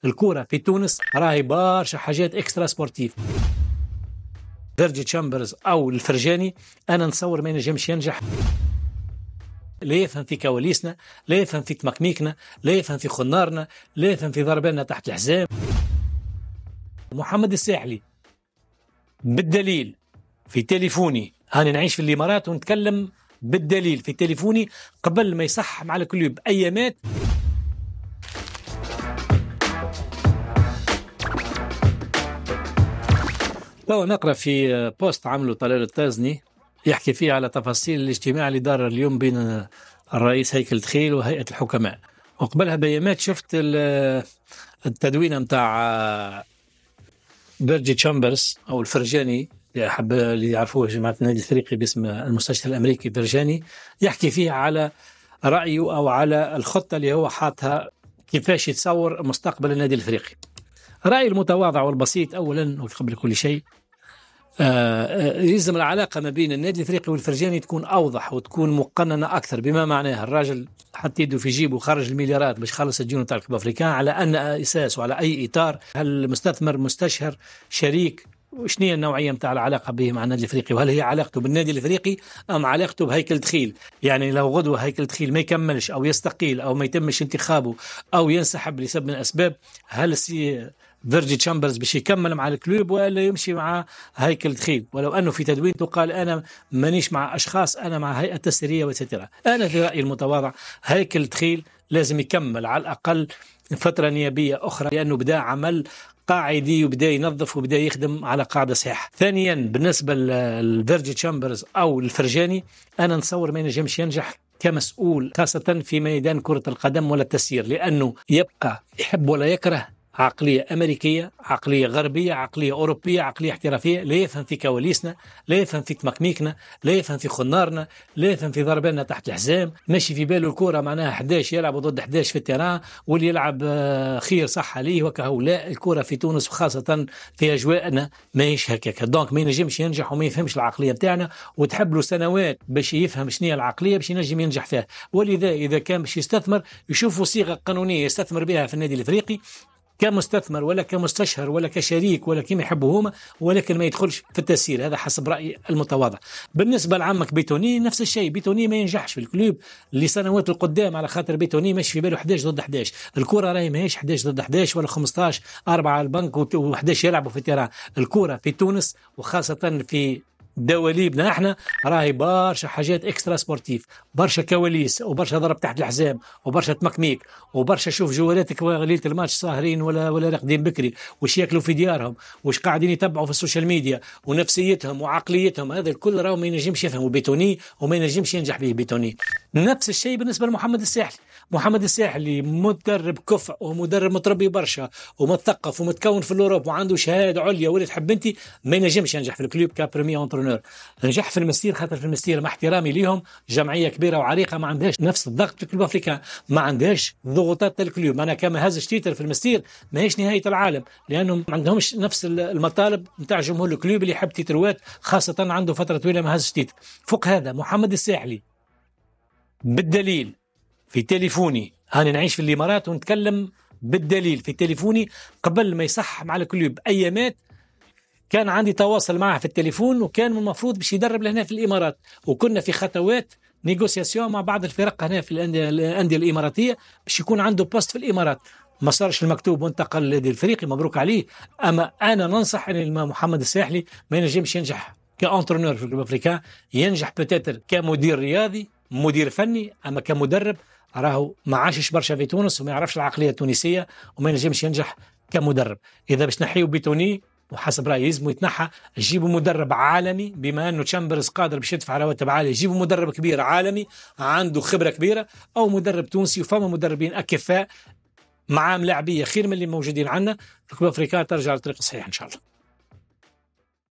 الكرة في تونس راهي برشا حاجات اكسترا سبورتيف. فيرجي تشامبرز او الفرجاني انا نتصور ما ينجمش ينجح، لا يفهم في كواليسنا، لا يفهم في تمكميكنا، لا يفهم في خنارنا، لا يفهم في ضربنا تحت الحزام. محمد الساحلي بالدليل في تليفوني، هاني نعيش في الامارات ونتكلم بالدليل في تليفوني قبل ما يصحم على كل ايامات. تو نقرا في بوست عمله طلال التازني يحكي فيه على تفاصيل الاجتماع اللي دار اليوم بين الرئيس هيكل تخيل وهيئة الحكماء، وقبلها بيامات شفت التدوينة متاع فيرجي تشامبرز او الفرجاني اللي يعرفوه جماعة النادي الافريقي باسم المستشفى الامريكي فرجاني، يحكي فيه على رأيه او على الخطة اللي هو حاطها كيفاش يتصور مستقبل النادي الافريقي. رأيي المتواضع والبسيط اولا وقبل كل شيء، يلزم العلاقة ما بين النادي الافريقي والفرجاني تكون اوضح وتكون مقننة اكثر، بما معناه الراجل حط يده في جيبه وخرج المليارات باش خلص الديون تاع الكلوب افريكان على ان اساس وعلى اي اطار. هل المستثمر مستشهر شريك؟ وشنو هي النوعيه نتاع العلاقه به مع النادي الافريقي؟ وهل هي علاقته بالنادي الافريقي ام علاقته بهيكل تخيل؟ يعني لو غدوه هيكل تخيل ما يكملش او يستقيل او ما يتمش انتخابه او ينسحب لسبب من الاسباب، هل فيرجي تشامبرز باش يكمل مع الكلوب ولا يمشي مع هيكل تخيل؟ ولو انه في تدوينته قال انا مانيش مع اشخاص، انا مع هيئه تسريه وسترة. انا في رايي المتواضع هيكل تخيل لازم يكمل على الاقل فتره نيابيه اخرى، لانه بدا عمل قاعدي وبدا ينظف وبدا يخدم على قاعده صحيحه. ثانيا بالنسبه لفيرجي تشامبرز او الفرجاني انا نتصور ما ينجمش ينجح كمسؤول خاصه في ميدان كره القدم ولا التسيير، لانه يبقى يحب ولا يكره عقلية أمريكية، عقلية غربية، عقلية أوروبية، عقلية احترافية، لا يفهم في كواليسنا، لا يفهم في تمكميكنا، لا يفهم في خنارنا، لا يفهم في ضربنا تحت الحزام. ماشي في باله الكرة معناها 11 يلعبوا ضد 11 في التيران، واللي يلعب خير صح عليه وكهو. لا، الكرة في تونس وخاصة في أجواءنا ماهيش هكاك، دونك ما ينجمش ينجح وما يفهمش العقلية بتاعنا، وتحب له سنوات باش يفهم شنو هي العقلية باش ينجم ينجح فيها. ولذا إذا كان باش يستثمر يشوفوا صيغة قانونية يستثمر بها في النادي الإفريقي كمستثمر ولا كمستشهر ولا كشريك ولا كما يحبوا هما، ولكن ما يدخلش في التسيير. هذا حسب رأيي المتواضع. بالنسبة لعمك بيتوني نفس الشيء، بيتوني ما ينجحش في الكلوب لسنوات القدام على خاطر بيتوني ماشي في باله 11 ضد 11. الكرة راهي ماهيش 11 ضد 11 ولا 15 4 على البنك و11 يلعبوا في التيران. الكرة في تونس وخاصة في دواليبنا احنا راهي برشا حاجات اكسترا سبورتيف، برشا كواليس وبرشا ضرب تحت الحزام وبرشا تمكميك وبرشا شوف جوالاتك ليله الماتش ساهرين ولا راقدين بكري، وش ياكلوا في ديارهم، وش قاعدين يتبعوا في السوشيال ميديا ونفسيتهم وعقليتهم. هذا الكل راهو ما ينجمش يفهموا بيتوني وما ينجمش ينجح به بيتوني. نفس الشيء بالنسبه لمحمد الساحلي. محمد الساحلي مدرب كفء ومدرب متربي برشا ومتثقف ومتكون في الاوروب وعنده شهاده عليا ولد حب انت، ما ينجمش ينجح في الكلوب كبريمي اونترونور. نجح في المستير خاطر في المستير مع احترامي ليهم جمعيه كبيره وعريقه ما عندهاش نفس الضغط في الكلوب افريكان، ما عندهاش ضغوطات الكلوب. انا كما هز تيتر في المستير ماهيش نهايه العالم، لانهم ما عندهمش نفس المطالب نتاع جمهور الكلوب اللي يحب تيتروات، خاصه عنده فتره طويله ما هز تيتر. فوق هذا محمد الساحلي بالدليل في تليفوني، هاني نعيش في الامارات ونتكلم بالدليل في تليفوني قبل ما يصحم على كلوب ايامات كان عندي تواصل معه في التليفون، وكان المفروض باش يدرب لهنا في الامارات، وكنا في خطوات نيغوسياسيون مع بعض الفرق هنا في الانديه الاماراتيه باش يكون عنده بوست في الامارات. ما صارش المكتوب وانتقل للنادي الافريقي، مبروك عليه. اما انا ننصح ان محمد الساحلي ما ينجمش ينجح كأنترونور في الكلوب افريكان، ينجح بتاتر كمدير رياضي مدير فني، اما كمدرب راهو ما عاشش برشا في تونس وما يعرفش العقليه التونسيه وما ينجمش ينجح كمدرب. اذا باش نحيو بيتوني وحسب رأيي يلزم يتنحى، جيبوا مدرب عالمي، بما انه تشامبرز قادر باش يدفع رواتب عاليه، جيبوا مدرب كبير عالمي عنده خبره كبيره، او مدرب تونسي. وفما مدربين اكفاء معام لاعبيه خير من اللي موجودين عندنا. الكلوب افريقيا ترجع للطريق الصحيح ان شاء الله.